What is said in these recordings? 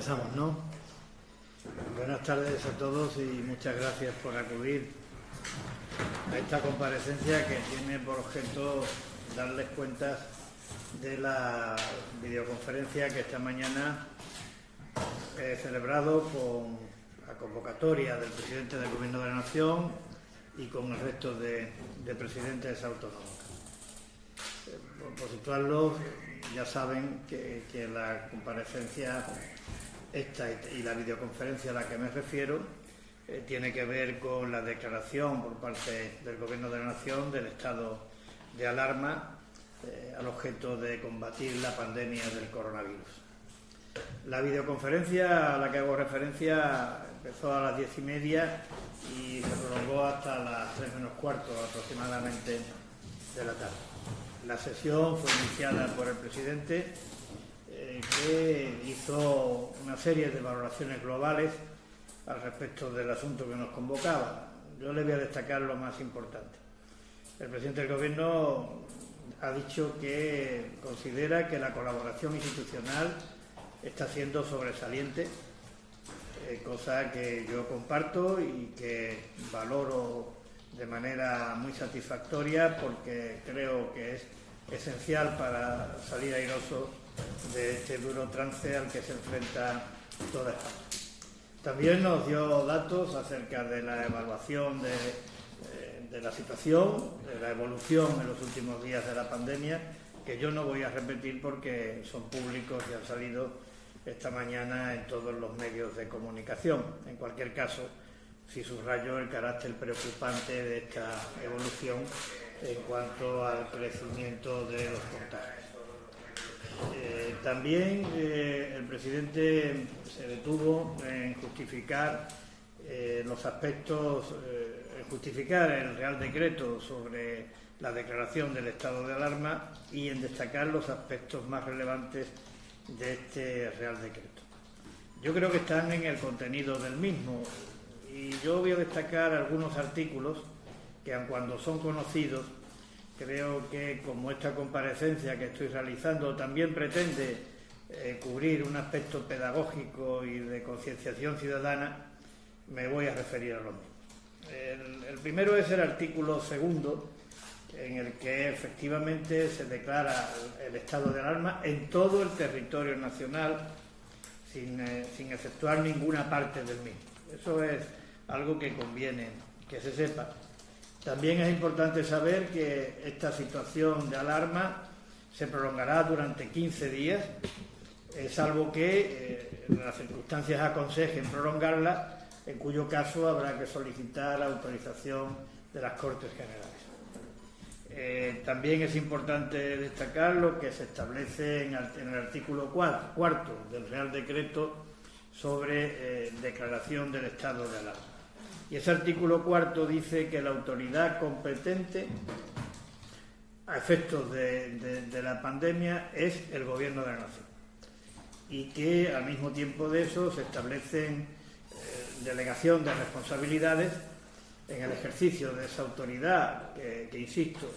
Empezamos, ¿no? Buenas tardes a todos y muchas gracias por acudir a esta comparecencia que tiene por objeto darles cuentas de la videoconferencia que esta mañana he celebrado con la convocatoria del presidente del Gobierno de la Nación y con el resto de presidentes autonómicos. Por situarlos, ya saben que la comparecencia esta y la videoconferencia a la que me refiero tiene que ver con la declaración por parte del Gobierno de la Nación del estado de alarma al objeto de combatir la pandemia del coronavirus. La videoconferencia a la que hago referencia empezó a las 10:30 y se prolongó hasta las 3 menos cuarto aproximadamente de la tarde. La sesión fue iniciada por el presidente que hizo una serie de valoraciones globales al respecto del asunto que nos convocaba. Yo le voy a destacar lo más importante. El presidente del Gobierno ha dicho que considera que la colaboración institucional está siendo sobresaliente, cosa que yo comparto y que valoro de manera muy satisfactoria porque creo que es esencial para salir airoso de este duro trance al que se enfrenta toda España. También nos dio datos acerca de la evaluación de la situación, de la evolución en los últimos días de la pandemia, que yo no voy a repetir porque son públicos y han salido esta mañana en todos los medios de comunicación. En cualquier caso, sí subrayo el carácter preocupante de esta evolución en cuanto al crecimiento de los contagios. También el presidente se detuvo en justificar los aspectos, en justificar el Real Decreto sobre la declaración del estado de alarma y en destacar los aspectos más relevantes de este Real Decreto. Yo creo que están en el contenido del mismo y yo voy a destacar algunos artículos que, aun cuando son conocidos, creo que como esta comparecencia que estoy realizando también pretende cubrir un aspecto pedagógico y de concienciación ciudadana, me voy a referir a lo mismo. El primero es el artículo segundo, en el que efectivamente se declara el estado de alarma en todo el territorio nacional, sin exceptuar ninguna parte del mismo. Eso es algo que conviene que se sepa. También es importante saber que esta situación de alarma se prolongará durante 15 días, salvo que las circunstancias aconsejen prolongarla, en cuyo caso habrá que solicitar la autorización de las Cortes Generales. También es importante destacar lo que se establece en el artículo cuarto del Real Decreto sobre declaración del estado de alarma. Y ese artículo cuarto dice que la autoridad competente a efectos de la pandemia es el Gobierno de la Nación y que al mismo tiempo de eso se establecen delegación de responsabilidades en el ejercicio de esa autoridad que insisto,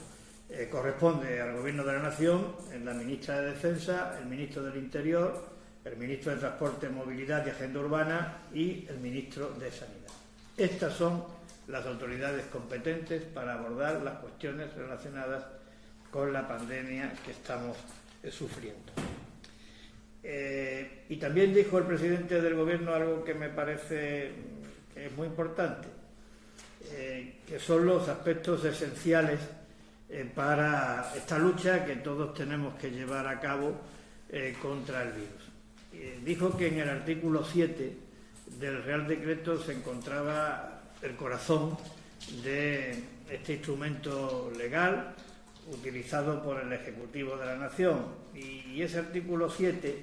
corresponde al Gobierno de la Nación, en la ministra de Defensa, el ministro del Interior, el ministro de Transporte, Movilidad y Agenda Urbana y el ministro de Sanidad. Estas son las autoridades competentes para abordar las cuestiones relacionadas con la pandemia que estamos sufriendo. Y también dijo el presidente del Gobierno algo que me parece que es muy importante, que son los aspectos esenciales para esta lucha que todos tenemos que llevar a cabo contra el virus. Dijo que en el artículo 7 del Real Decreto se encontraba el corazón de este instrumento legal utilizado por el Ejecutivo de la Nación. Y ese artículo 7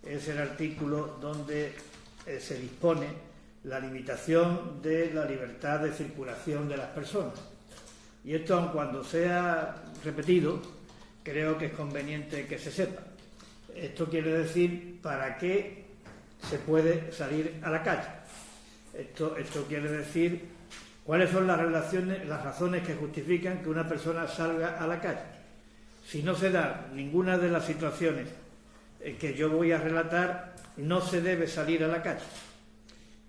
es el artículo donde se dispone la limitación de la libertad de circulación de las personas. Y esto, aun cuando sea repetido, creo que es conveniente que se sepa. Esto quiere decir para qué se puede salir a la calle. Esto quiere decir cuáles son las razones que justifican que una persona salga a la calle. Si no se da ninguna de las situaciones que yo voy a relatar, no se debe salir a la calle,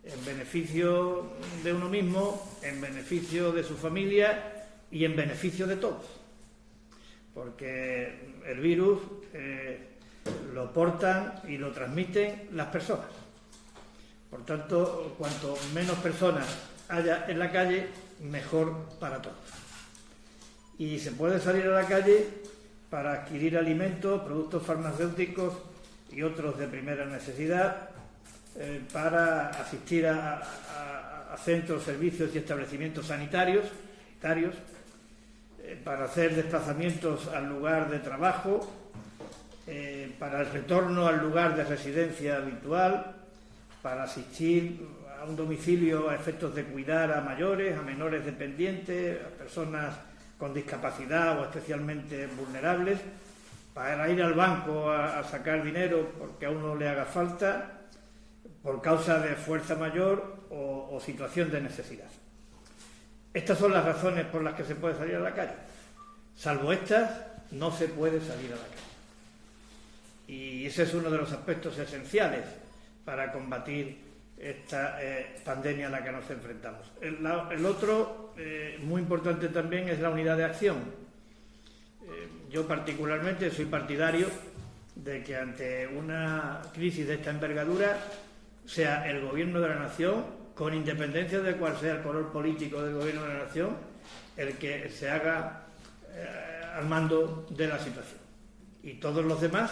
en beneficio de uno mismo, en beneficio de su familia y en beneficio de todos. Porque el virus lo portan y lo transmiten las personas. Por tanto, cuanto menos personas haya en la calle, mejor para todos. Y se puede salir a la calle para adquirir alimentos, productos farmacéuticos y otros de primera necesidad, para asistir a centros, servicios y establecimientos sanitarios, para hacer desplazamientos al lugar de trabajo, para el retorno al lugar de residencia habitual, para asistir a un domicilio a efectos de cuidar a mayores, a menores dependientes, a personas con discapacidad o especialmente vulnerables, para ir al banco a sacar dinero porque a uno le haga falta, por causa de fuerza mayor o situación de necesidad. Estas son las razones por las que se puede salir a la calle. Salvo estas, no se puede salir a la calle. Y ese es uno de los aspectos esenciales para combatir esta pandemia a la que nos enfrentamos. El otro, muy importante también, es la unidad de acción. Yo particularmente soy partidario de que ante una crisis de esta envergadura sea el Gobierno de la Nación, con independencia de cuál sea el color político del Gobierno de la Nación, el que se haga al mando de la situación. Y todos los demás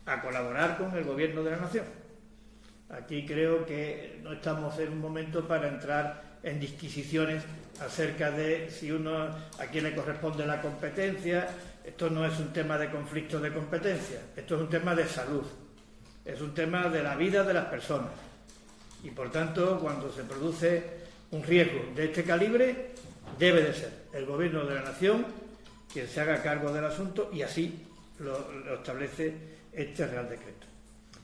a colaborar con el Gobierno de la Nación. Aquí creo que no estamos en un momento para entrar en disquisiciones acerca de a quién le corresponde la competencia. Esto no es un tema de conflicto de competencia, esto es un tema de salud, es un tema de la vida de las personas. Y por tanto, cuando se produce un riesgo de este calibre, debe de ser el Gobierno de la Nación quien se haga cargo del asunto, y así lo establece este Real Decreto.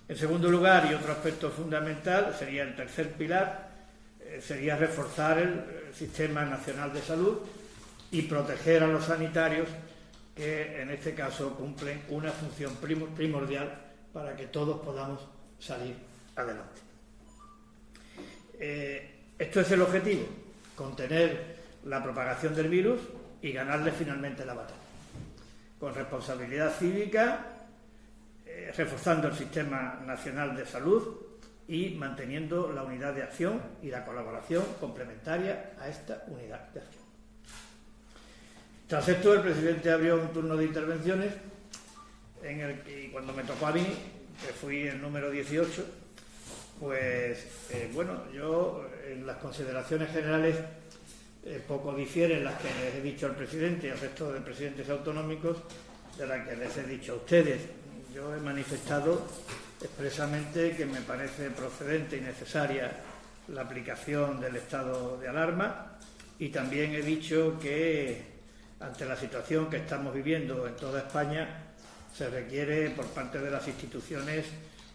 En segundo lugar, y otro aspecto fundamental, sería el tercer pilar, sería reforzar el Sistema Nacional de Salud y proteger a los sanitarios, que en este caso cumplen una función primordial para que todos podamos salir adelante. Esto es el objetivo: contener la propagación del virus y ganarle finalmente la batalla. Con responsabilidad cívica, reforzando el Sistema Nacional de Salud y manteniendo la unidad de acción y la colaboración complementaria a esta unidad de acción. Tras esto, el presidente abrió un turno de intervenciones y cuando me tocó a mí, que fui el número 18, pues yo en las consideraciones generales poco difieren las que les he dicho al presidente y al resto de presidentes autonómicos de las que les he dicho a ustedes. Yo he manifestado expresamente que me parece procedente y necesaria la aplicación del estado de alarma, y también he dicho que ante la situación que estamos viviendo en toda España se requiere por parte de las instituciones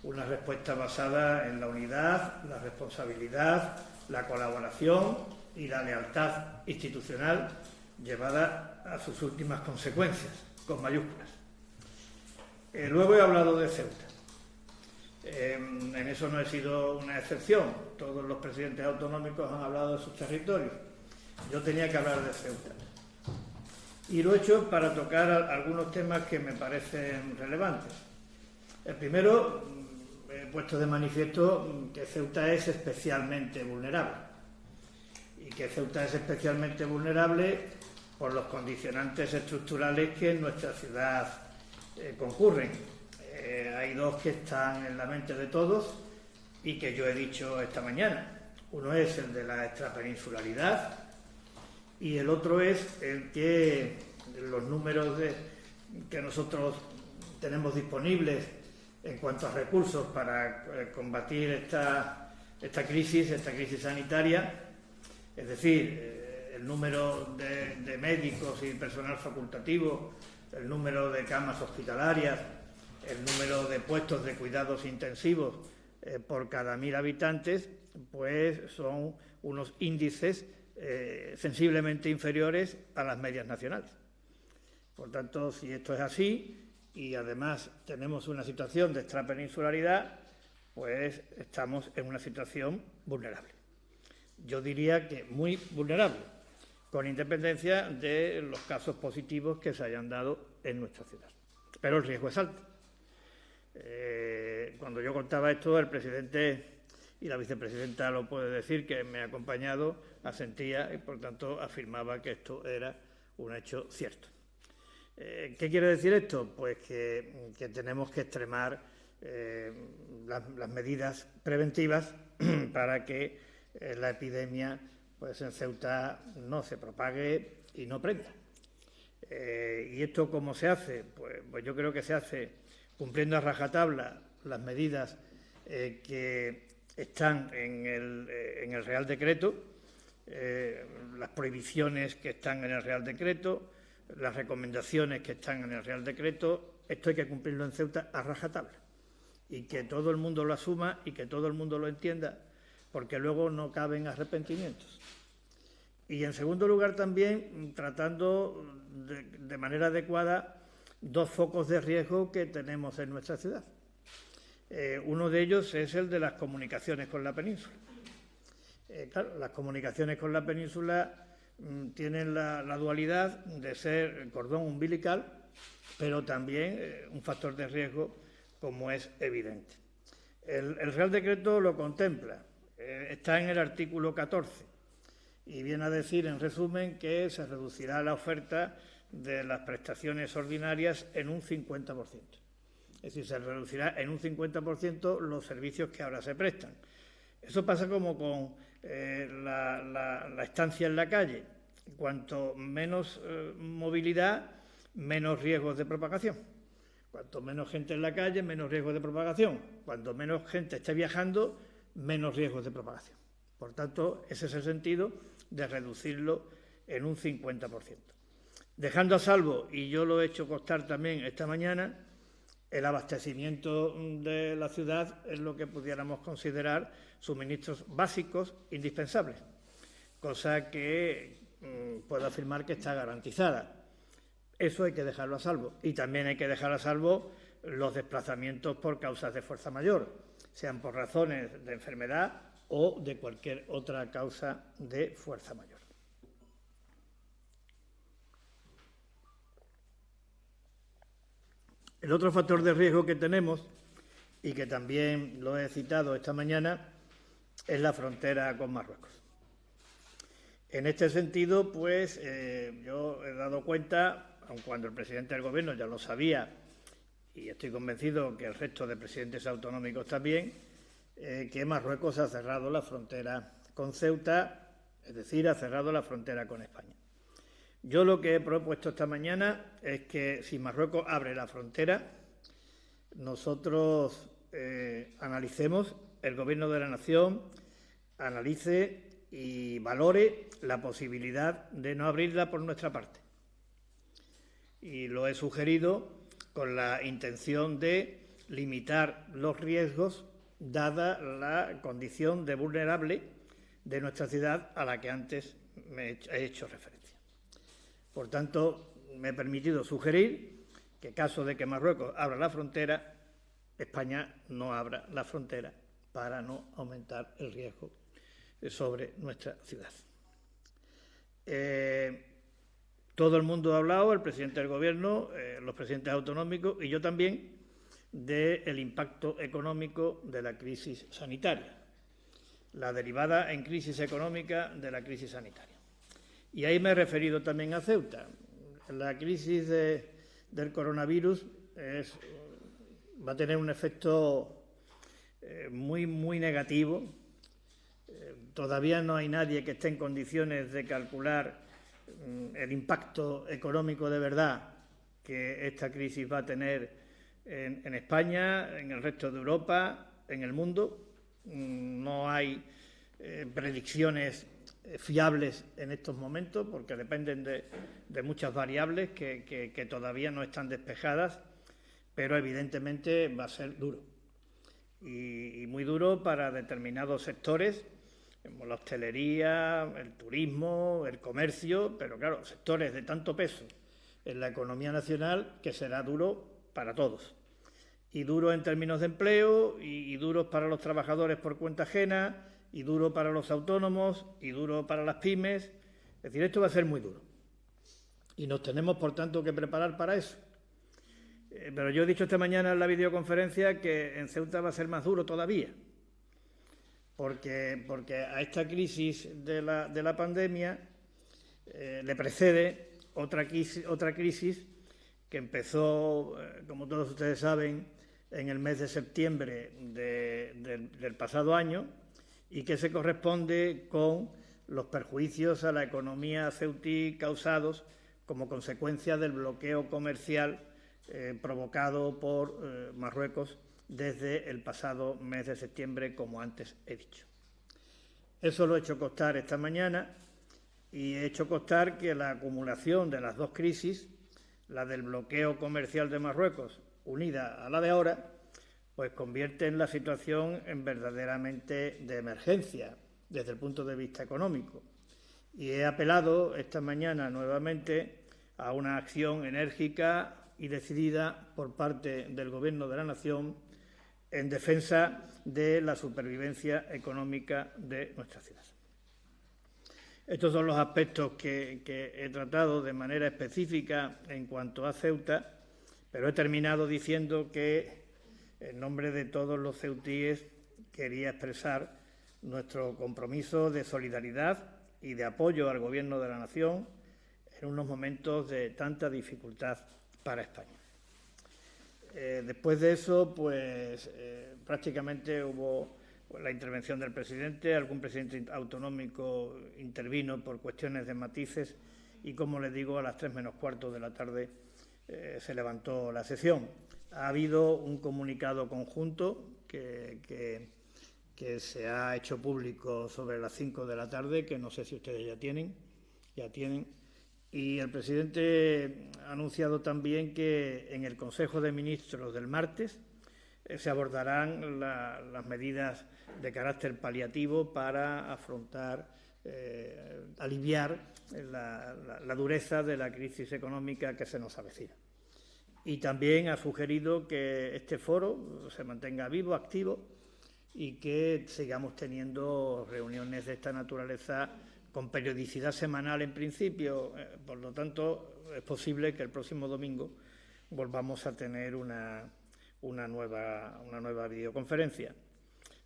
una respuesta basada en la unidad, la responsabilidad, la colaboración y la lealtad institucional llevada a sus últimas consecuencias, con mayúsculas. Luego he hablado de Ceuta. En eso no he sido una excepción. Todos los presidentes autonómicos han hablado de sus territorios. Yo tenía que hablar de Ceuta. Y lo he hecho para tocar algunos temas que me parecen relevantes. El primero, he puesto de manifiesto que Ceuta es especialmente vulnerable. Y que Ceuta es especialmente vulnerable por los condicionantes estructurales que en nuestra ciudad concurren. Hay dos que están en la mente de todos y que yo he dicho esta mañana. Uno es el de la extrapeninsularidad y el otro es el que los números que nosotros tenemos disponibles en cuanto a recursos para combatir esta crisis sanitaria, es decir, el número de médicos y personal facultativo, el número de camas hospitalarias, el número de puestos de cuidados intensivos por cada 1.000 habitantes, pues son unos índices sensiblemente inferiores a las medias nacionales. Por tanto, si esto es así y además tenemos una situación de extrapeninsularidad, pues estamos en una situación vulnerable. Yo diría que muy vulnerable, con independencia de los casos positivos que se hayan dado en nuestra ciudad. Pero el riesgo es alto. Cuando yo contaba esto, el presidente y la vicepresidenta lo puede decir, que me ha acompañado, asentía y, por tanto, afirmaba que esto era un hecho cierto. ¿Qué quiere decir esto? Pues que tenemos que extremar las medidas preventivas para que la epidemia pues en Ceuta no se propague y no prenda. ¿Y esto cómo se hace? Pues yo creo que se hace cumpliendo a rajatabla las medidas que están en el Real Decreto, las prohibiciones que están en el Real Decreto, las recomendaciones que están en el Real Decreto. Esto hay que cumplirlo en Ceuta a rajatabla y que todo el mundo lo asuma y que todo el mundo lo entienda, porque luego no caben arrepentimientos. Y, en segundo lugar, también tratando de manera adecuada dos focos de riesgo que tenemos en nuestra ciudad. Uno de ellos es el de las comunicaciones con la península. Claro, las comunicaciones con la península tienen la dualidad de ser cordón umbilical, pero también un factor de riesgo, como es evidente. El Real Decreto lo contempla, está en el artículo 14 y viene a decir, en resumen, que se reducirá la oferta de las prestaciones ordinarias en un 50%. Es decir, se reducirá en un 50% los servicios que ahora se prestan. Eso pasa como con la estancia en la calle. Cuanto menos movilidad, menos riesgos de propagación. Cuanto menos gente en la calle, menos riesgos de propagación. Cuanto menos gente esté viajando, menos riesgos de propagación. Por tanto, ese es el sentido de reducirlo en un 50%. Dejando a salvo, y yo lo he hecho constar también esta mañana, el abastecimiento de la ciudad es lo que pudiéramos considerar suministros básicos indispensables, cosa que puedo afirmar que está garantizada. Eso hay que dejarlo a salvo. Y también hay que dejar a salvo los desplazamientos por causas de fuerza mayor, sean por razones de enfermedad o de cualquier otra causa de fuerza mayor. El otro factor de riesgo que tenemos, y que también lo he citado esta mañana, es la frontera con Marruecos. En este sentido, pues yo he dado cuenta, aun cuando el presidente del Gobierno ya lo sabía, y estoy convencido que el resto de presidentes autonómicos también, que Marruecos ha cerrado la frontera con Ceuta, es decir, ha cerrado la frontera con España. Yo lo que he propuesto esta mañana es que si Marruecos abre la frontera, nosotros analicemos, el Gobierno de la Nación analice y valore la posibilidad de no abrirla por nuestra parte. Y lo he sugerido con la intención de limitar los riesgos, dada la condición de vulnerable de nuestra ciudad a la que antes me he hecho referencia. Por tanto, me he permitido sugerir que, en caso de que Marruecos abra la frontera, España no abra la frontera para no aumentar el riesgo sobre nuestra ciudad. Todo el mundo ha hablado, el presidente del Gobierno, los presidentes autonómicos y yo también, del impacto económico de la crisis sanitaria, la derivada en crisis económica de la crisis sanitaria. Y ahí me he referido también a Ceuta. La crisis del coronavirus va a tener un efecto muy, muy negativo. Todavía no hay nadie que esté en condiciones de calcular el impacto económico de verdad que esta crisis va a tener en España, en el resto de Europa, en el mundo. No hay predicciones fiables en estos momentos porque dependen de muchas variables que todavía no están despejadas, pero evidentemente va a ser duro y muy duro para determinados sectores como la hostelería, el turismo, el comercio, pero claro, sectores de tanto peso en la economía nacional que será duro para todos. Y duro en términos de empleo, y duros para los trabajadores por cuenta ajena, y duro para los autónomos, y duro para las pymes. Es decir, esto va a ser muy duro. Y nos tenemos, por tanto, que preparar para eso. Pero yo he dicho esta mañana en la videoconferencia que en Ceuta va a ser más duro todavía, porque a esta crisis de la pandemia le precede otra crisis que empezó, como todos ustedes saben, en el mes de septiembre del pasado año y que se corresponde con los perjuicios a la economía ceutí causados como consecuencia del bloqueo comercial provocado por Marruecos desde el pasado mes de septiembre, como antes he dicho. Eso lo he hecho constar esta mañana y he hecho constar que la acumulación de las dos crisis, la del bloqueo comercial de Marruecos unida a la de ahora, pues convierte en la situación en verdaderamente de emergencia desde el punto de vista económico. Y he apelado esta mañana nuevamente a una acción enérgica y decidida por parte del Gobierno de la Nación en defensa de la supervivencia económica de nuestra ciudad. Estos son los aspectos que he tratado de manera específica en cuanto a Ceuta, pero he terminado diciendo que, en nombre de todos los ceutíes, quería expresar nuestro compromiso de solidaridad y de apoyo al Gobierno de la Nación en unos momentos de tanta dificultad para España. Después de eso, pues prácticamente hubo la intervención del presidente, algún presidente autonómico intervino por cuestiones de matices y, como les digo, a las 3 menos cuarto de la tarde se levantó la sesión. Ha habido un comunicado conjunto que se ha hecho público sobre las 5 de la tarde, que no sé si ustedes ya tienen, y el presidente ha anunciado también que en el Consejo de Ministros del martes se abordarán las medidas de carácter paliativo para afrontar, aliviar la dureza de la crisis económica que se nos avecina. Y también ha sugerido que este foro se mantenga vivo, activo, y que sigamos teniendo reuniones de esta naturaleza con periodicidad semanal en principio. Por lo tanto, es posible que el próximo domingo volvamos a tener una nueva videoconferencia.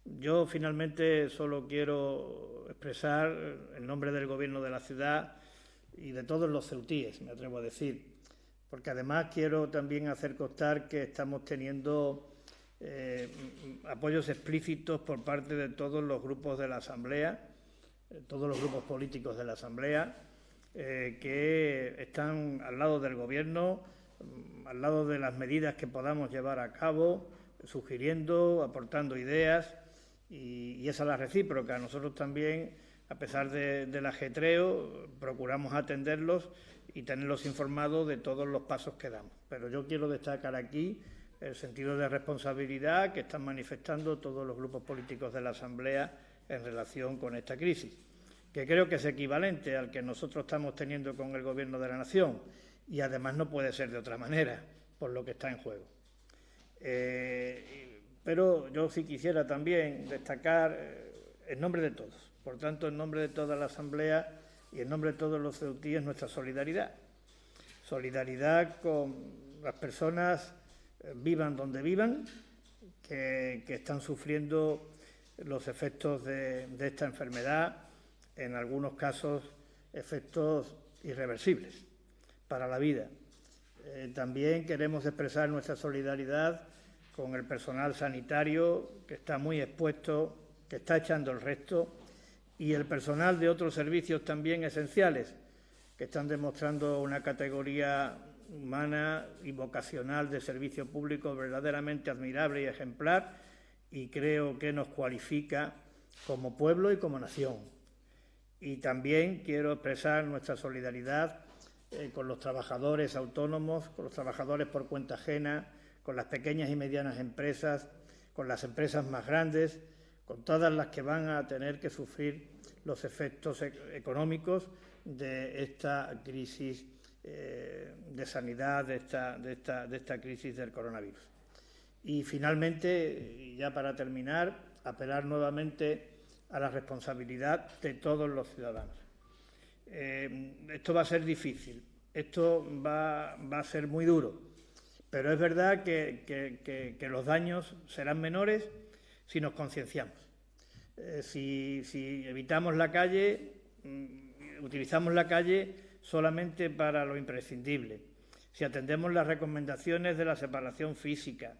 Yo finalmente solo quiero expresar en nombre del Gobierno de la ciudad y de todos los ceutíes, me atrevo a decir, porque además quiero también hacer constar que estamos teniendo apoyos explícitos por parte de todos los grupos de la Asamblea, todos los grupos políticos de la Asamblea, que están al lado del Gobierno, al lado de las medidas que podamos llevar a cabo, sugiriendo, aportando ideas, y esa es la recíproca. Nosotros también, a pesar del ajetreo, procuramos atenderlos y tenerlos informados de todos los pasos que damos. Pero yo quiero destacar aquí el sentido de responsabilidad que están manifestando todos los grupos políticos de la Asamblea en relación con esta crisis, que creo que es equivalente al que nosotros estamos teniendo con el Gobierno de la Nación, y además no puede ser de otra manera, por lo que está en juego. Pero yo sí quisiera también destacar, en nombre de todos, por tanto, en nombre de toda la Asamblea y en nombre de todos los ceutíes, nuestra solidaridad. Solidaridad con las personas, vivan donde vivan, que están sufriendo los efectos de esta enfermedad, en algunos casos efectos irreversibles para la vida. También queremos expresar nuestra solidaridad con el personal sanitario, que está muy expuesto, que está echando el resto, y el personal de otros servicios también esenciales, que están demostrando una categoría humana y vocacional de servicio público verdaderamente admirable y ejemplar, y creo que nos cualifica como pueblo y como nación. Y también quiero expresar nuestra solidaridad con los trabajadores autónomos, con los trabajadores por cuenta ajena, con las pequeñas y medianas empresas, con las empresas más grandes, con todas las que van a tener que sufrir los efectos económicos de esta crisis de sanidad de esta crisis del coronavirus. Y finalmente, y ya para terminar, apelar nuevamente a la responsabilidad de todos los ciudadanos. Esto va a ser difícil, esto va a ser muy duro, pero es verdad que los daños serán menores si nos concienciamos. Si evitamos la calle, utilizamos la calle solamente para lo imprescindible, si atendemos las recomendaciones de la separación física,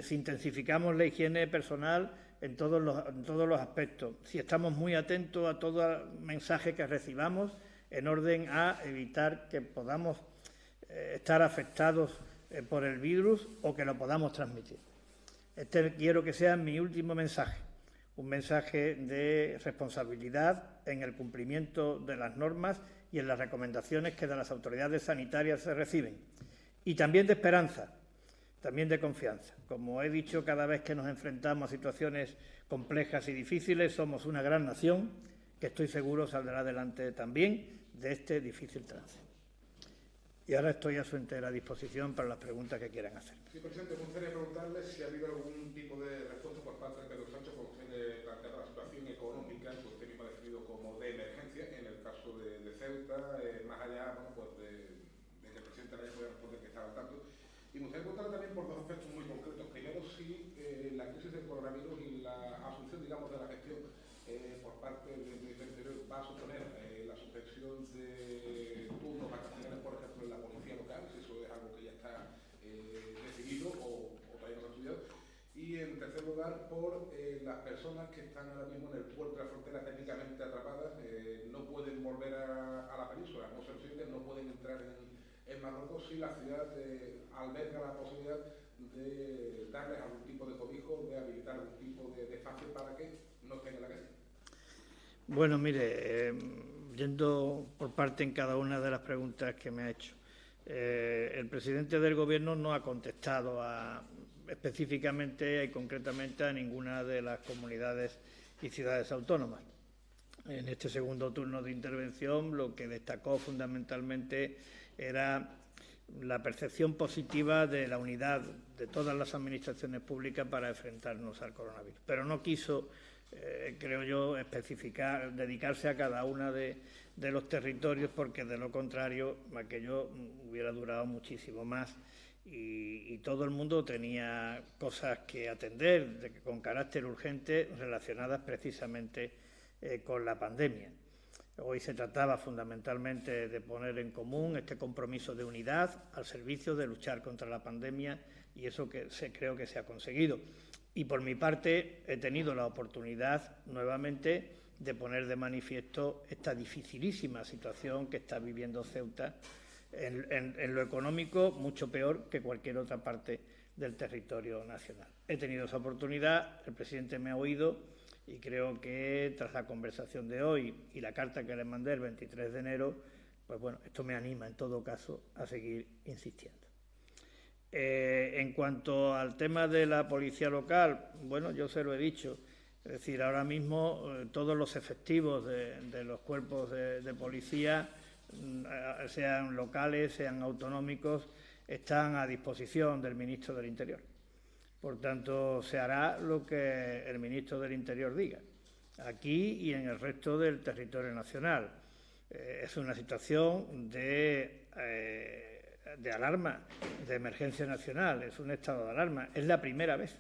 si intensificamos la higiene personal en todos los aspectos, si estamos muy atentos a todo mensaje que recibamos en orden a evitar que podamos estar afectados por el virus o que lo podamos transmitir. Este quiero que sea mi último mensaje, un mensaje de responsabilidad en el cumplimiento de las normas y en las recomendaciones que de las autoridades sanitarias se reciben, y también de esperanza, también de confianza. Como he dicho, cada vez que nos enfrentamos a situaciones complejas y difíciles, somos una gran nación que estoy seguro saldrá adelante también de este difícil trance. Y ahora estoy a su entera disposición para las preguntas que quieran hacer. Sí, presidente, me gustaría preguntarle si ha habido algún tipo de respuesta por parte de Pedro Sánchez cuando usted planteaba la situación económica que usted mismo ha definido como de emergencia, en el caso de Ceuta, más allá de que el presidente le haya podido responder que estaba al tanto. Y me gustaría preguntarle también por dos aspectos muy concretos. Primero, si la crisis del coronavirus y la asunción, digamos, de la gestión por parte del Ministerio del Interior va a suponer la suspensión de turnos vacacionales, por ejemplo, en la policía local, si eso es algo que ya está decidido o todavía no se ha estudiado. Y en tercer lugar, por las personas que están ahora mismo en el puerto de la frontera técnicamente atrapadas, no pueden volver a la península, no ser posible, no pueden entrar en Marruecos si la ciudad alberga la posibilidad de darles algún tipo de cobijo, de habilitar algún tipo de espacio para que no estén en la calle. Bueno, mire, yendo por parte en cada una de las preguntas que me ha hecho, el presidente del Gobierno no ha contestado específicamente y concretamente a ninguna de las comunidades y ciudades autónomas. En este segundo turno de intervención lo que destacó fundamentalmente era la percepción positiva de la unidad de todas las administraciones públicas para enfrentarnos al coronavirus. Pero no quiso, creo yo, especificar, dedicarse a cada una de los territorios, porque de lo contrario aquello hubiera durado muchísimo más y todo el mundo tenía cosas que atender con carácter urgente relacionadas precisamente con la pandemia. Hoy se trataba fundamentalmente de poner en común este compromiso de unidad al servicio de luchar contra la pandemia, y eso creo que se ha conseguido. Y por mi parte he tenido la oportunidad nuevamente de poner de manifiesto esta dificilísima situación que está viviendo Ceuta en lo económico, mucho peor que cualquier otra parte del territorio nacional. He tenido esa oportunidad, el presidente me ha oído, y creo que tras la conversación de hoy y la carta que le mandé el 23 de enero, pues bueno, esto me anima en todo caso a seguir insistiendo. En cuanto al tema de la policía local, bueno, yo se lo he dicho, es decir, ahora mismo todos los efectivos de los cuerpos de policía, sean locales, sean autonómicos, están a disposición del ministro del Interior. Por tanto, se hará lo que el ministro del Interior diga, aquí y en el resto del territorio nacional. Es una situación de alarma, de emergencia nacional, es un estado de alarma. Es la primera vez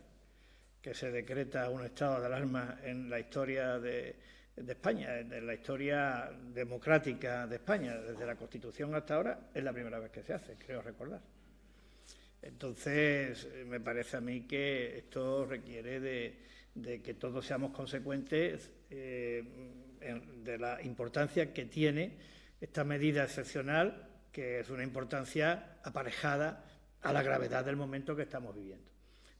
que se decreta un estado de alarma en la historia de España, en la historia democrática de España. Desde la Constitución hasta ahora es la primera vez que se hace, creo recordar. Entonces, me parece a mí que esto requiere de que todos seamos consecuentes de la importancia que tiene esta medida excepcional, que es una importancia aparejada a la gravedad del momento que estamos viviendo.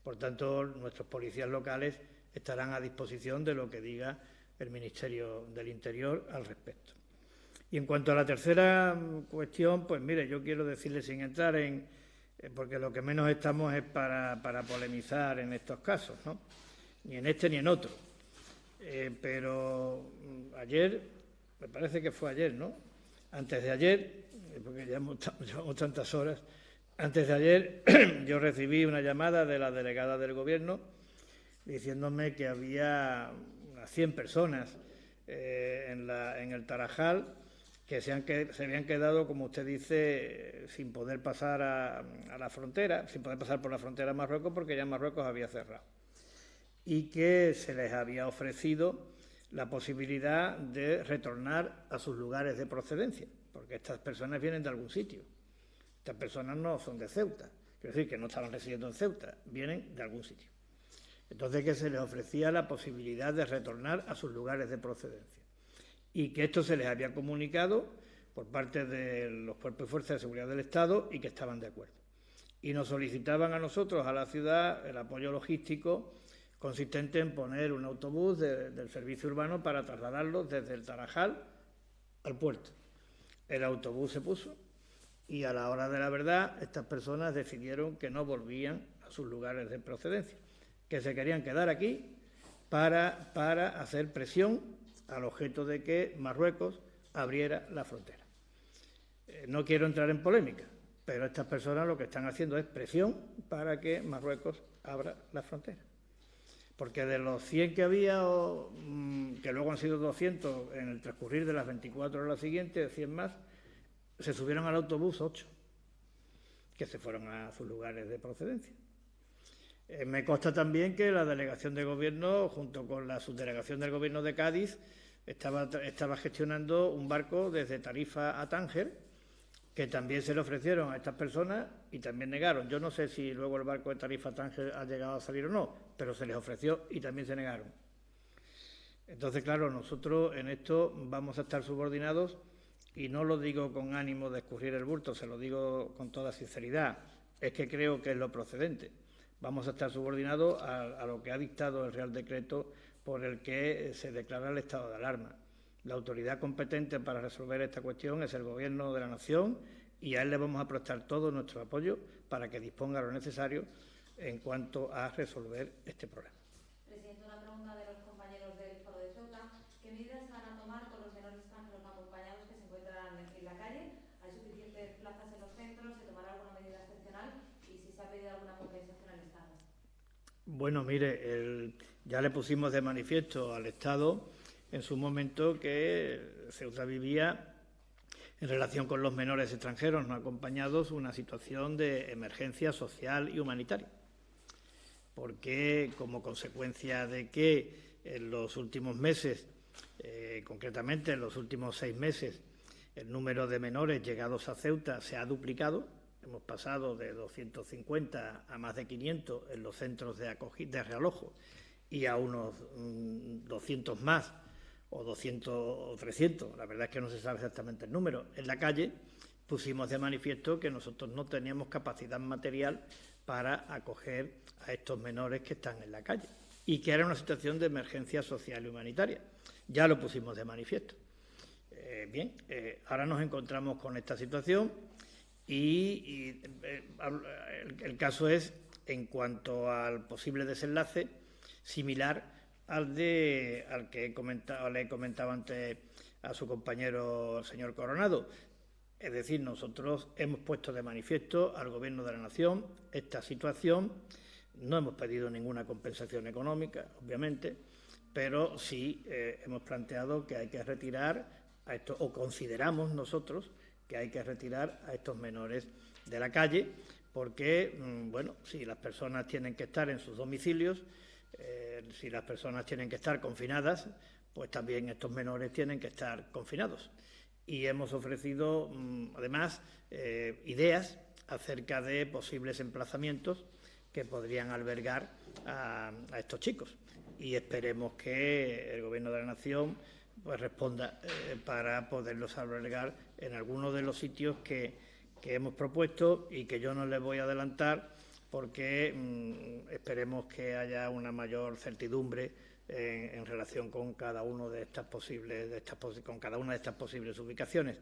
Por tanto, nuestros policías locales estarán a disposición de lo que diga el Ministerio del Interior al respecto. Y en cuanto a la tercera cuestión, pues mire, yo quiero decirle, sin entrar porque lo que menos estamos es para polemizar en estos casos, ¿no? Ni en este ni en otro. Pero ayer, me parece que fue ayer, ¿no?, Antes de ayer, porque ya llevamos tantas horas, antes de ayer yo recibí una llamada de la delegada del Gobierno diciéndome que había unas 100 personas en el Tarajal que se habían quedado, como usted dice, sin poder pasar a la frontera, sin poder pasar por la frontera a Marruecos porque ya Marruecos había cerrado. Y que se les había ofrecido la posibilidad de retornar a sus lugares de procedencia, porque estas personas vienen de algún sitio. Estas personas no son de Ceuta, quiero decir que no estaban residiendo en Ceuta, vienen de algún sitio. Entonces que se les ofrecía la posibilidad de retornar a sus lugares de procedencia y que esto se les había comunicado por parte de los cuerpos y fuerzas de seguridad del Estado y que estaban de acuerdo. Y nos solicitaban a nosotros, a la ciudad, el apoyo logístico consistente en poner un autobús del servicio urbano para trasladarlos desde el Tarajal al puerto. El autobús se puso y a la hora de la verdad estas personas decidieron que no volvían a sus lugares de procedencia, que se querían quedar aquí para hacer presión al objeto de que Marruecos abriera la frontera. No quiero entrar en polémica, pero estas personas lo que están haciendo es presión para que Marruecos abra la frontera. Porque de los 100 que había, que luego han sido 200 en el transcurrir de las 24 horas siguientes, 100 más, se subieron al autobús 8, que se fueron a sus lugares de procedencia. Me consta también que la delegación de gobierno, junto con la subdelegación del gobierno de Cádiz, estaba gestionando un barco desde Tarifa a Tánger, que también se le ofrecieron a estas personas y también negaron. Yo no sé si luego el barco de Tarifa a Tánger ha llegado a salir o no, pero se les ofreció y también se negaron. Entonces, claro, nosotros en esto vamos a estar subordinados, y no lo digo con ánimo de escurrir el bulto, se lo digo con toda sinceridad, es que creo que es lo procedente. Vamos a estar subordinados a lo que ha dictado el Real Decreto por el que se declara el estado de alarma. La autoridad competente para resolver esta cuestión es el Gobierno de la Nación y a él le vamos a prestar todo nuestro apoyo para que disponga lo necesario en cuanto a resolver este problema. Presidente, una pregunta de los compañeros del Foro de Ceuta. ¿Qué medidas se van a tomar con los menores extranjeros no acompañados que se encuentran en la calle? ¿Hay suficientes plazas en los centros? ¿Se tomará alguna medida excepcional? Y si se ha pedido alguna compensación al Estado. Bueno, mire, ya le pusimos de manifiesto al Estado en su momento que Ceuta vivía, en relación con los menores extranjeros no acompañados, una situación de emergencia social y humanitaria. Porque, como consecuencia de que en los últimos meses, concretamente en los últimos 6 meses, el número de menores llegados a Ceuta se ha duplicado, hemos pasado de 250 a más de 500 en los centros de realojo y a unos 200 más, o 200 o 300, la verdad es que no se sabe exactamente el número, en la calle, pusimos de manifiesto que nosotros no teníamos capacidad material para acoger a estos menores que están en la calle y que era una situación de emergencia social y humanitaria. Ya lo pusimos de manifiesto. Ahora nos encontramos con esta situación y el caso es, en cuanto al posible desenlace, similar al que le he comentado antes a su compañero, el señor Coronado. Es decir, nosotros hemos puesto de manifiesto al Gobierno de la Nación esta situación. No hemos pedido ninguna compensación económica, obviamente, pero sí hemos planteado que hay que retirar a estos, o consideramos nosotros que hay que retirar a estos menores de la calle, porque, si las personas tienen que estar en sus domicilios, si las personas tienen que estar confinadas, pues también estos menores tienen que estar confinados. Y hemos ofrecido, además, ideas acerca de posibles emplazamientos que podrían albergar a estos chicos. Y esperemos que el Gobierno de la Nación pues responda para poderlos albergar en alguno de los sitios que hemos propuesto y que yo no les voy a adelantar, porque esperemos que haya una mayor certidumbre en relación con cada una de estas posibles ubicaciones.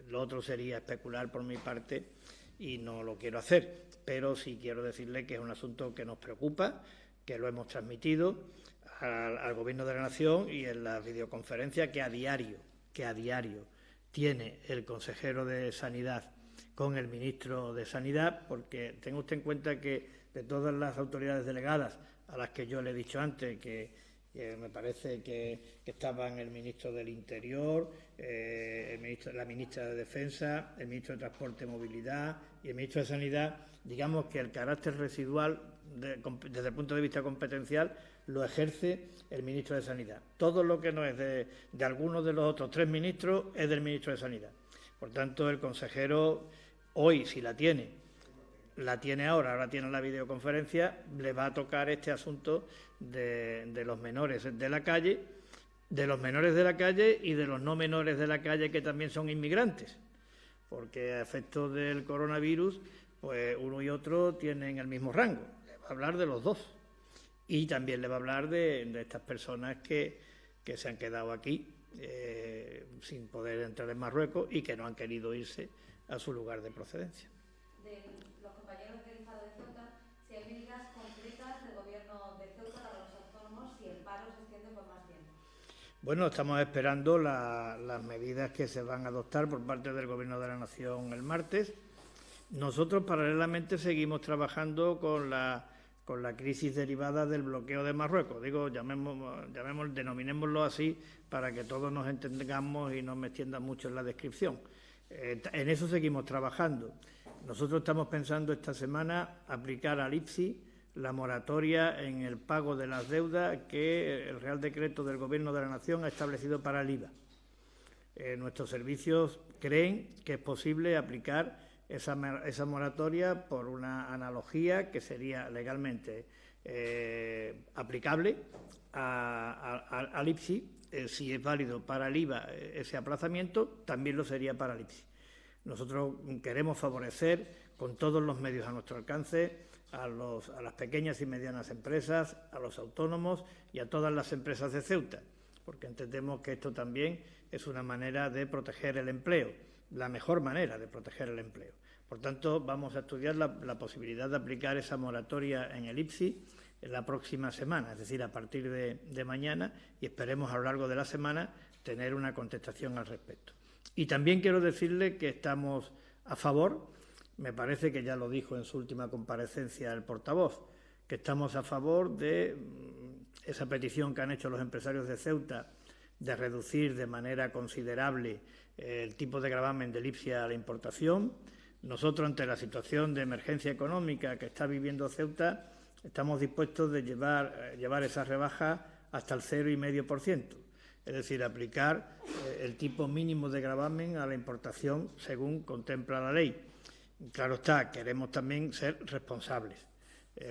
Lo otro sería especular por mi parte y no lo quiero hacer, pero sí quiero decirle que es un asunto que nos preocupa, que lo hemos transmitido al Gobierno de la Nación y en la videoconferencia que a diario tiene el consejero de Sanidad con el ministro de Sanidad, porque tenga usted en cuenta que de todas las autoridades delegadas a las que yo le he dicho antes, que me parece que estaban el ministro del Interior, la ministra de Defensa, el ministro de Transporte y Movilidad y el ministro de Sanidad, digamos que el carácter residual desde el punto de vista competencial lo ejerce el ministro de Sanidad. Todo lo que no es de alguno de los otros 3 ministros es del ministro de Sanidad. Por tanto, el consejero hoy, si la tiene ahora tiene la videoconferencia, le va a tocar este asunto de los menores de la calle, y de los no menores de la calle que también son inmigrantes, porque a efectos del coronavirus, pues uno y otro tienen el mismo rango. Le va a hablar de los dos y también le va a hablar de estas personas que se han quedado aquí sin poder entrar en Marruecos y que no han querido irse a su lugar de procedencia. De los compañeros del Faro de Ceuta, si hay medidas concretas del Gobierno de Ceuta para los autónomos si el paro se extiende por más tiempo. Bueno, estamos esperando las medidas que se van a adoptar por parte del Gobierno de la Nación el martes. Nosotros, paralelamente, seguimos trabajando con la crisis derivada del bloqueo de Marruecos. Denominémoslo así para que todos nos entendamos y no me extienda mucho en la descripción. En eso seguimos trabajando. Nosotros estamos pensando esta semana aplicar al IPSI la moratoria en el pago de las deudas que el Real Decreto del Gobierno de la Nación ha establecido para el IVA. Nuestros servicios creen que es posible aplicar esa moratoria por una analogía que sería legalmente aplicable al IPSI. Si es válido para el IVA ese aplazamiento, también lo sería para el IPSI. Nosotros queremos favorecer con todos los medios a nuestro alcance a las pequeñas y medianas empresas, a los autónomos y a todas las empresas de Ceuta, porque entendemos que esto también es una manera de proteger el empleo, la mejor manera de proteger el empleo. Por tanto, vamos a estudiar la posibilidad de aplicar esa moratoria en el IPSI en la próxima semana, es decir, a partir de mañana, y esperemos a lo largo de la semana tener una contestación al respecto. Y también quiero decirle que estamos a favor, me parece que ya lo dijo en su última comparecencia el portavoz, que estamos a favor de esa petición que han hecho los empresarios de Ceuta de reducir de manera considerable el tipo de gravamen del IPSI a la importación. Nosotros, ante la situación de emergencia económica que está viviendo Ceuta, estamos dispuestos de llevar esa rebaja hasta el 0,5%, es decir, aplicar el tipo mínimo de gravamen a la importación según contempla la ley. Claro está, queremos también ser responsables.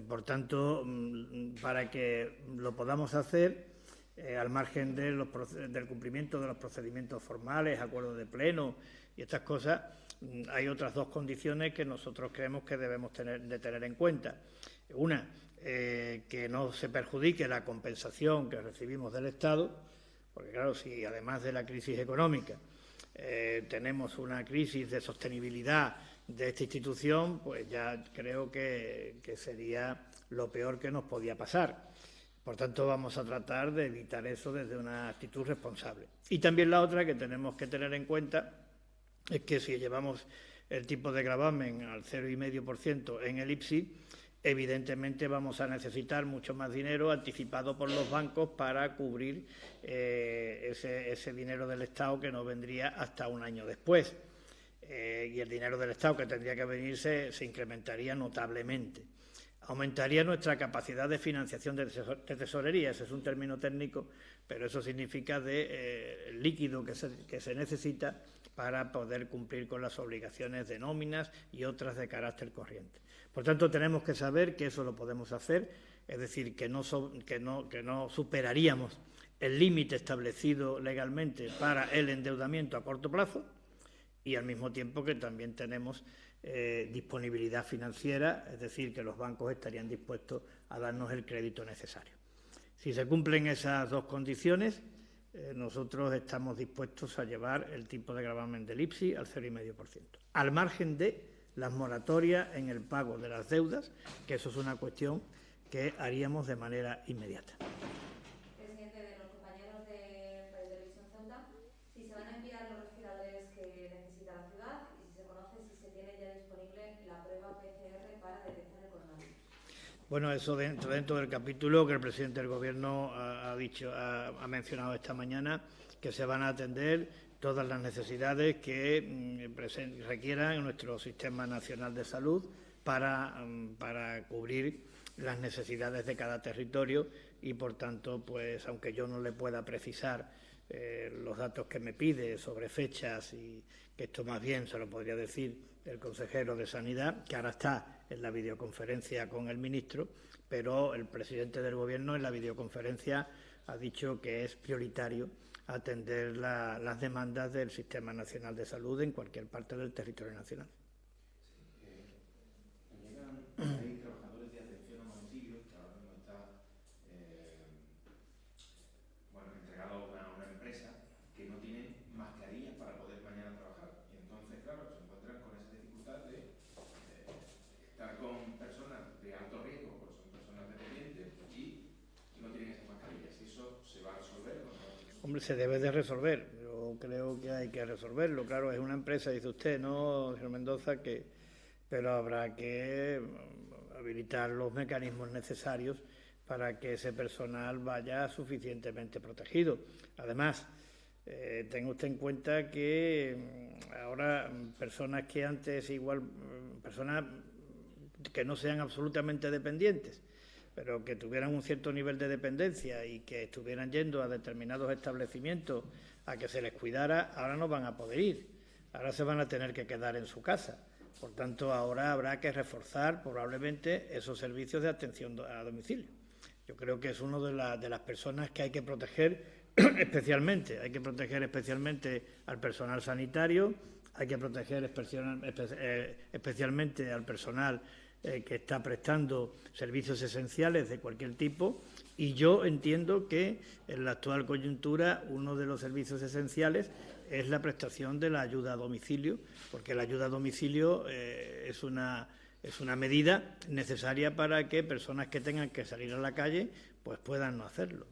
Por tanto, para que lo podamos hacer, al margen del cumplimiento de los procedimientos formales, acuerdos de pleno y estas cosas, hay otras 2 condiciones que nosotros creemos que debemos tener en cuenta. Una, que no se perjudique la compensación que recibimos del Estado, porque claro, si además de la crisis económica tenemos una crisis de sostenibilidad de esta institución, pues ya creo que sería lo peor que nos podía pasar. Por tanto, vamos a tratar de evitar eso desde una actitud responsable. Y también la otra que tenemos que tener en cuenta es que si llevamos el tipo de gravamen al 0,5% en el IPSI, evidentemente vamos a necesitar mucho más dinero anticipado por los bancos para cubrir ese dinero del Estado que no vendría hasta un año después. Y el dinero del Estado que tendría que venirse se incrementaría notablemente. Aumentaría nuestra capacidad de financiación de tesorería, ese es un término técnico, pero eso significa de líquido que se necesita para poder cumplir con las obligaciones de nóminas y otras de carácter corriente. Por tanto, tenemos que saber que eso lo podemos hacer, es decir, que no superaríamos el límite establecido legalmente para el endeudamiento a corto plazo y al mismo tiempo que también tenemos disponibilidad financiera, es decir, que los bancos estarían dispuestos a darnos el crédito necesario. Si se cumplen esas 2 condiciones, nosotros estamos dispuestos a llevar el tipo de gravamen del IPSI al 0,5%, al margen de las moratorias en el pago de las deudas, que eso es una cuestión que haríamos de manera inmediata. Presidente, de los compañeros de Radio Televisión Ceuta, si se van a enviar los respiradores que Bueno, eso dentro del capítulo que el presidente del Gobierno ha mencionado esta mañana, que se van a atender todas las necesidades que requieran nuestro Sistema Nacional de Salud para cubrir las necesidades de cada territorio y, por tanto, pues aunque yo no le pueda precisar los datos que me pide sobre fechas, y que esto más bien se lo podría decir el consejero de Sanidad, que ahora está en la videoconferencia con el ministro, pero el presidente del Gobierno en la videoconferencia ha dicho que es prioritario atender las demandas del Sistema Nacional de Salud en cualquier parte del territorio nacional. Hay trabajadores de atención a domicilio que ahora mismo está entregado a una empresa que no tienen mascarillas para poder mañana trabajar, y entonces claro se encuentran con esa dificultad de estar con personas de alto riesgo, porque son personas dependientes y no tienen esas mascarillas. ¿Eso se va a resolver? Hombre, se debe de resolver. Yo creo que hay que resolverlo. Claro, es una empresa, dice usted, ¿no, señor Mendoza? Pero habrá que habilitar los mecanismos necesarios para que ese personal vaya suficientemente protegido. Además, tenga usted en cuenta que ahora personas que antes personas que no sean absolutamente dependientes, pero que tuvieran un cierto nivel de dependencia y que estuvieran yendo a determinados establecimientos a que se les cuidara, ahora no van a poder ir, ahora se van a tener que quedar en su casa. Por tanto, ahora habrá que reforzar probablemente esos servicios de atención a domicilio. Yo creo que es una de las personas que hay que proteger especialmente. Hay que proteger especialmente al personal sanitario, hay que proteger especialmente al personal que está prestando servicios esenciales de cualquier tipo, y yo entiendo que en la actual coyuntura uno de los servicios esenciales es la prestación de la ayuda a domicilio, porque la ayuda a domicilio es una medida necesaria para que personas que tengan que salir a la calle pues puedan no hacerlo.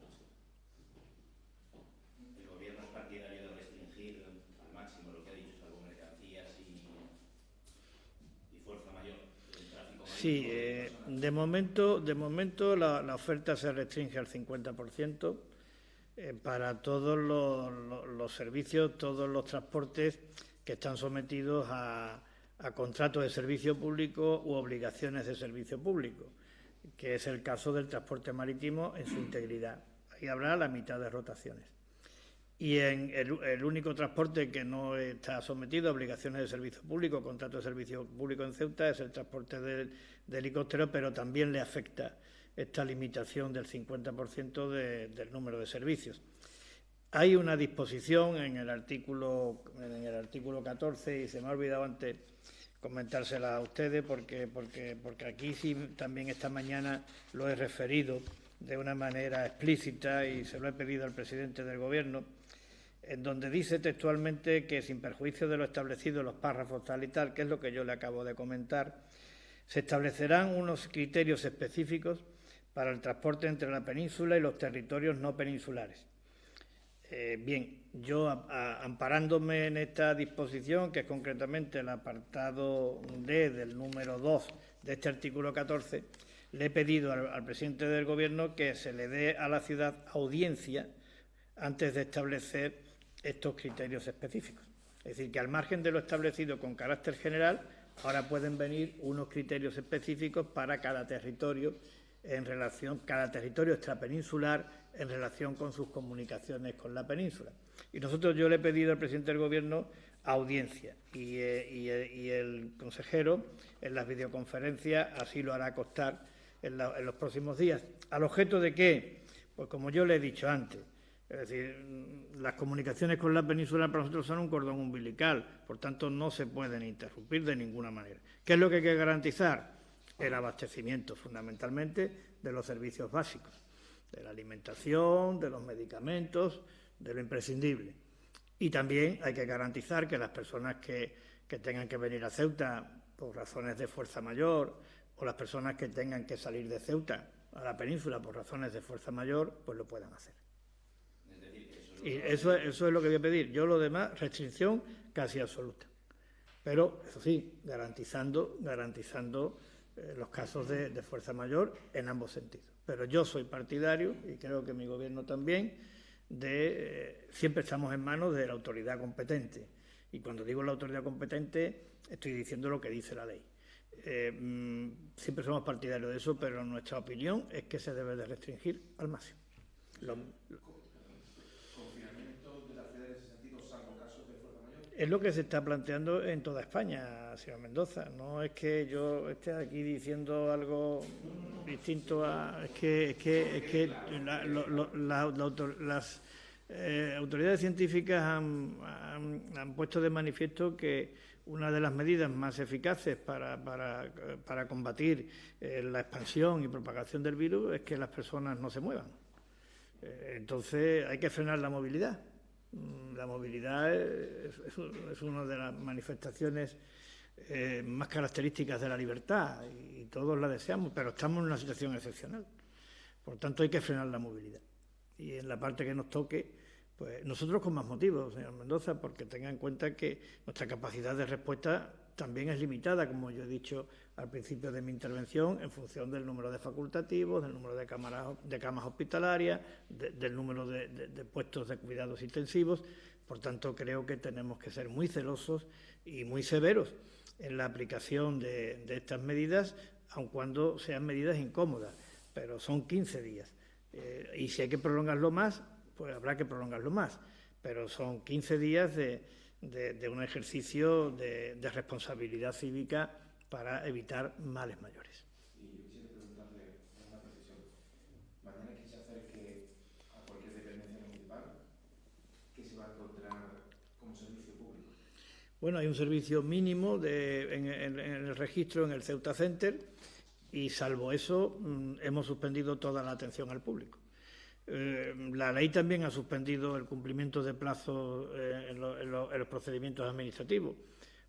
¿El Gobierno es partidario de restringir al máximo lo que ha dicho, salvo mercancías y fuerza mayor? Sí, de momento la oferta se restringe al 50% para todos los servicios, todos los transportes que están sometidos a contratos de servicio público u obligaciones de servicio público, que es el caso del transporte marítimo en su integridad. Ahí habrá la mitad de rotaciones. Y en el único transporte que no está sometido a obligaciones de servicio público, contrato de servicio público en Ceuta, es el transporte de helicóptero, pero también le afecta esta limitación del 50% del número de servicios. Hay una disposición en el artículo 14, y se me ha olvidado antes comentársela a ustedes, porque aquí sí también esta mañana lo he referido de una manera explícita y se lo he pedido al presidente del Gobierno, en donde dice textualmente que, sin perjuicio de lo establecido en los párrafos tal y tal, que es lo que yo le acabo de comentar, se establecerán unos criterios específicos para el transporte entre la península y los territorios no peninsulares. Bien, yo amparándome en esta disposición, que es concretamente el apartado D del número 2 de este artículo 14, le he pedido al presidente del Gobierno que se le dé a la ciudad audiencia antes de establecer estos criterios específicos. Es decir, que al margen de lo establecido con carácter general, ahora pueden venir unos criterios específicos para cada territorio cada territorio extrapeninsular en relación con sus comunicaciones con la península. Y yo le he pedido al presidente del Gobierno audiencia, y el consejero en las videoconferencias así lo hará constar en los próximos días. ¿Al objeto de qué? Pues como yo le he dicho antes, es decir, las comunicaciones con la península para nosotros son un cordón umbilical, por tanto no se pueden interrumpir de ninguna manera. ¿Qué es lo que hay que garantizar? El abastecimiento, fundamentalmente, de los servicios básicos, de la alimentación, de los medicamentos, de lo imprescindible. Y también hay que garantizar que las personas que tengan que venir a Ceuta por razones de fuerza mayor, o las personas que tengan que salir de Ceuta a la península por razones de fuerza mayor, pues lo puedan hacer. Y eso es lo que voy a pedir. Yo lo demás, restricción casi absoluta. Pero, eso sí, garantizando los casos de fuerza mayor en ambos sentidos. Pero yo soy partidario, y creo que mi gobierno también, siempre estamos en manos de la autoridad competente. Y cuando digo la autoridad competente, estoy diciendo lo que dice la ley. Siempre somos partidarios de eso, pero nuestra opinión es que se debe de restringir al máximo. ¿Confinamiento de la ciudad en ese sentido, salvo casos de fuerza mayor? Es lo que se está planteando en toda España, señor Mendoza. No es que yo esté aquí diciendo algo distinto a... Es que las autoridades científicas han puesto de manifiesto que una de las medidas más eficaces para combatir la expansión y propagación del virus es que las personas no se muevan. Entonces hay que frenar la movilidad. La movilidad es una de las manifestaciones más características de la libertad y todos la deseamos, pero estamos en una situación excepcional. Por tanto, hay que frenar la movilidad. Y en la parte que nos toque, pues nosotros con más motivos, señor Mendoza, porque tenga en cuenta que nuestra capacidad de respuesta también es limitada, como yo he dicho al principio de mi intervención, en función del número de facultativos, del número de camas hospitalarias, del número de puestos de cuidados intensivos. Por tanto, creo que tenemos que ser muy celosos y muy severos en la aplicación de estas medidas, aun cuando sean medidas incómodas, pero son 15 días. Y si hay que prolongarlo más, pues habrá que prolongarlo más, pero son 15 días de un ejercicio de responsabilidad cívica para evitar males mayores. Y yo quisiera preguntarle una precisión. Mañana quise hacer que a cualquier dependencia municipal, ¿qué se va a encontrar como servicio público? Bueno, hay un servicio mínimo en el registro en el Ceuta Center y salvo eso hemos suspendido toda la atención al público. La ley también ha suspendido el cumplimiento de plazos en los procedimientos administrativos.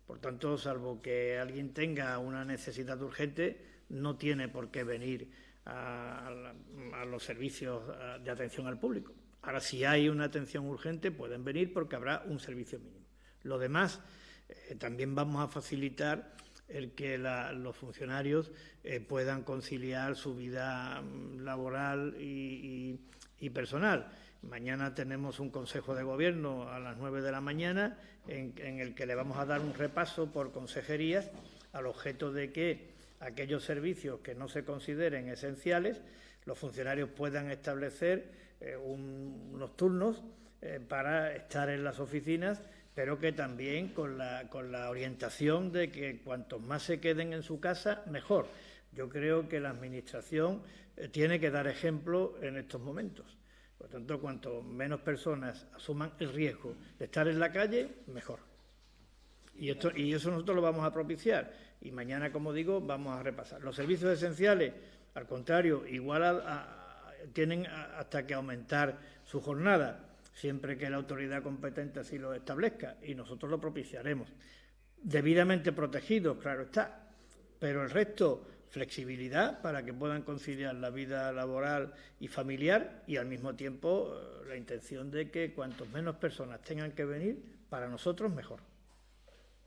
Por tanto, salvo que alguien tenga una necesidad urgente, no tiene por qué venir a los servicios de atención al público. Ahora, si hay una atención urgente, pueden venir porque habrá un servicio mínimo. Lo demás, también vamos a facilitar el que los funcionarios puedan conciliar su vida laboral y personal. Mañana tenemos un Consejo de Gobierno a las 9 de la mañana en el que le vamos a dar un repaso por consejerías al objeto de que aquellos servicios que no se consideren esenciales, los funcionarios puedan establecer unos turnos para estar en las oficinas, pero que también con la orientación de que cuantos más se queden en su casa, mejor. Yo creo que la Administración tiene que dar ejemplo en estos momentos. Por tanto, cuanto menos personas asuman el riesgo de estar en la calle, mejor. Y eso nosotros lo vamos a propiciar. Y mañana, como digo, vamos a repasar. Los servicios esenciales, al contrario, igual tienen hasta que aumentar su jornada, siempre que la autoridad competente así lo establezca, y nosotros lo propiciaremos. Debidamente protegidos, claro está, pero el resto, flexibilidad para que puedan conciliar la vida laboral y familiar y al mismo tiempo la intención de que cuantos menos personas tengan que venir, para nosotros mejor.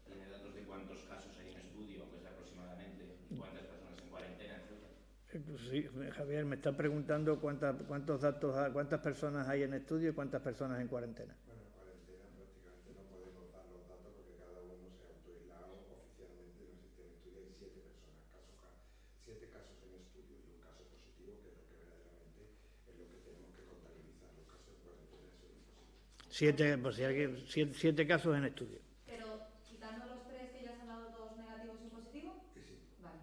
¿Tiene datos de cuántos casos hay en estudio, aunque sea aproximadamente, y cuántas personas en cuarentena, etcétera? Sí, Javier, me está preguntando cuántas personas hay en estudio y cuántas personas en cuarentena. Bueno, en cuarentena prácticamente no podemos dar los datos porque cada uno se ha autoaislado oficialmente, no existe en estudio, hay 7 personas, 7 casos en estudio y un caso positivo, que es lo que verdaderamente es lo que tenemos que contabilizar. Los casos en cuarentena son imposibles. 7 casos en estudio. Pero quitando los 3 que ya se han dado todos negativos y positivos. Sí. Vale.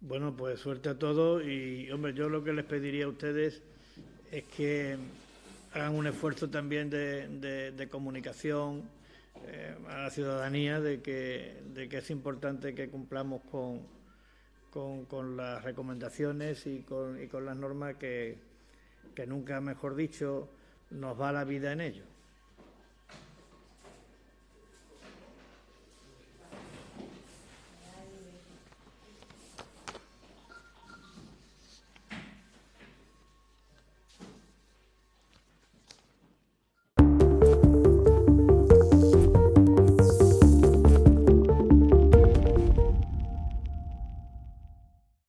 Bueno, pues suerte a todos y, hombre, yo lo que les pediría a ustedes es que hagan un esfuerzo también de comunicación a la ciudadanía de que es importante que cumplamos con las recomendaciones y con las normas que nunca, mejor dicho, nos va la vida en ello.